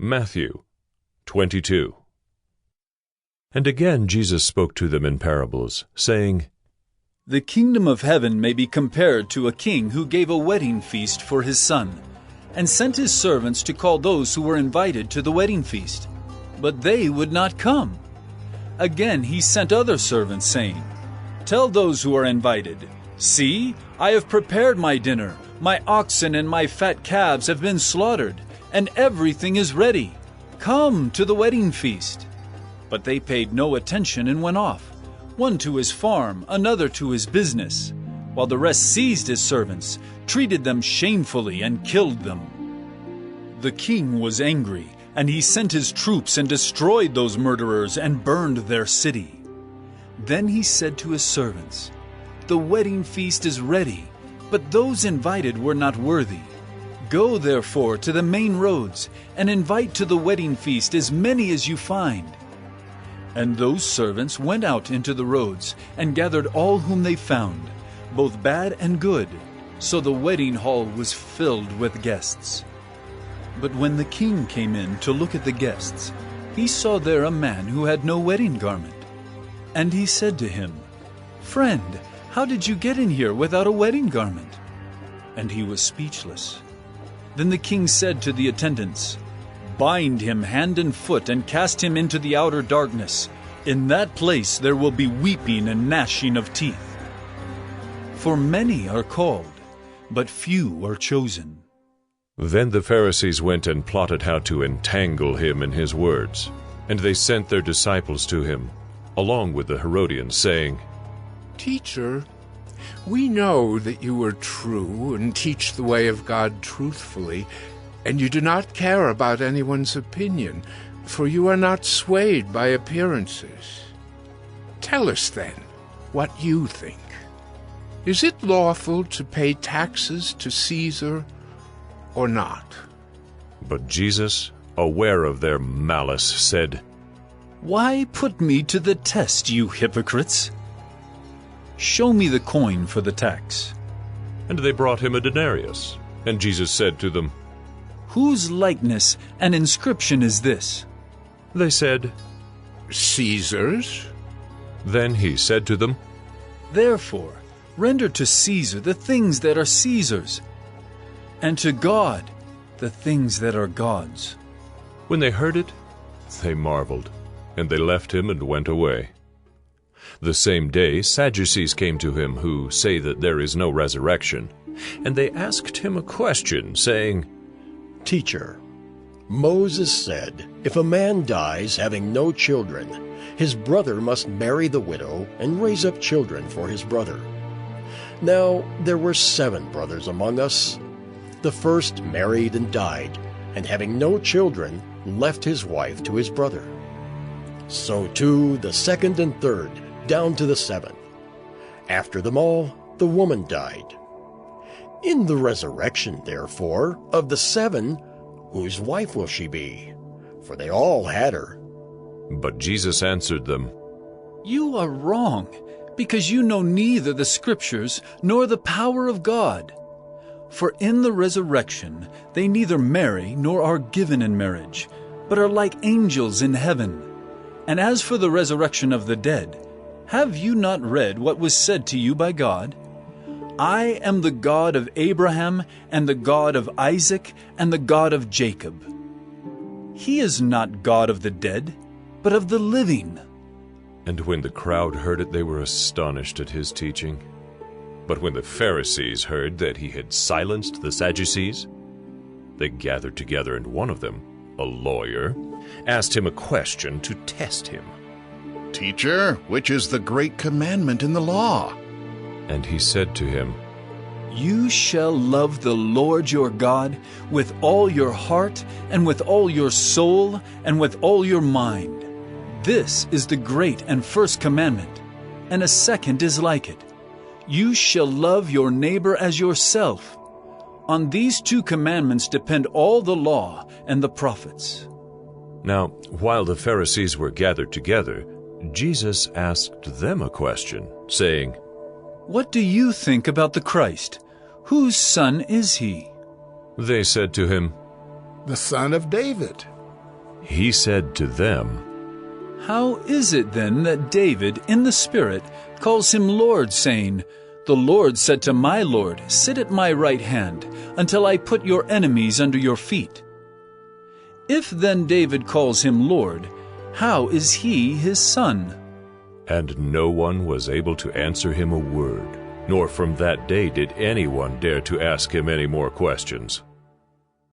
Matthew 22. And again Jesus spoke to them in parables, saying, The kingdom of heaven may be compared to a king who gave a wedding feast for his son, and sent his servants to call those who were invited to the wedding feast. But they would not come. Again he sent other servants, saying, Tell those who are invited, See, I have prepared my dinner. My oxen and my fat calves have been slaughtered, and everything is ready. Come to the wedding feast. But they paid no attention and went off, one to his farm, another to his business, while the rest seized his servants, treated them shamefully, and killed them. The king was angry, and he sent his troops and destroyed those murderers and burned their city. Then he said to his servants, The wedding feast is ready, but those invited were not worthy. Go therefore to the main roads, and invite to the wedding feast as many as you find. And those servants went out into the roads, and gathered all whom they found, both bad and good, so the wedding hall was filled with guests. But when the king came in to look at the guests, he saw there a man who had no wedding garment. And he said to him, Friend, how did you get in here without a wedding garment? And he was speechless. Then the king said to the attendants, Bind him hand and foot and cast him into the outer darkness. In that place there will be weeping and gnashing of teeth. For many are called, but few are chosen. Then the Pharisees went and plotted how to entangle him in his words. And they sent their disciples to him, along with the Herodians, saying, Teacher, we know that you are true and teach the way of God truthfully, and you do not care about anyone's opinion, for you are not swayed by appearances. Tell us, then, what you think. Is it lawful to pay taxes to Caesar or not? But Jesus, aware of their malice, said, Why put me to the test, you hypocrites? Show me the coin for the tax. And they brought him a denarius. And Jesus said to them, Whose likeness and inscription is this? They said, Caesar's. Then he said to them, Therefore, render to Caesar the things that are Caesar's, and to God the things that are God's. When they heard it, they marveled, and they left him and went away. The same day Sadducees came to him, who say that there is no resurrection. And they asked him a question, saying, Teacher, Moses said, if a man dies having no children, his brother must marry the widow and raise up children for his brother. Now there were 7 brothers among us. The first married and died, and having no children, left his wife to his brother. So too the second and third, down to the 7th. After them all, the woman died. In the resurrection, therefore, of the 7, whose wife will she be? For they all had her. But Jesus answered them, You are wrong, because you know neither the Scriptures nor the power of God. For in the resurrection they neither marry nor are given in marriage, but are like angels in heaven. And as for the resurrection of the dead, have you not read what was said to you by God? I am the God of Abraham, and the God of Isaac, and the God of Jacob. He is not God of the dead, but of the living. And when the crowd heard it, they were astonished at his teaching. But when the Pharisees heard that he had silenced the Sadducees, they gathered together, and one of them, a lawyer, asked him a question to test him. Teacher, which is the great commandment in the law? And he said to him, You shall love the Lord your God with all your heart, and with all your soul, and with all your mind. This is the great and first commandment, and a second is like it. You shall love your neighbor as yourself. On these 2 commandments depend all the law and the prophets. Now, while the Pharisees were gathered together, Jesus asked them a question, saying, What do you think about the Christ? Whose son is he? They said to him, The son of David. He said to them, How is it then that David, in the Spirit, calls him Lord, saying, The Lord said to my Lord, Sit at my right hand, until I put your enemies under your feet? If then David calls him Lord, how is he his son? And no one was able to answer him a word, nor from that day did anyone dare to ask him any more questions.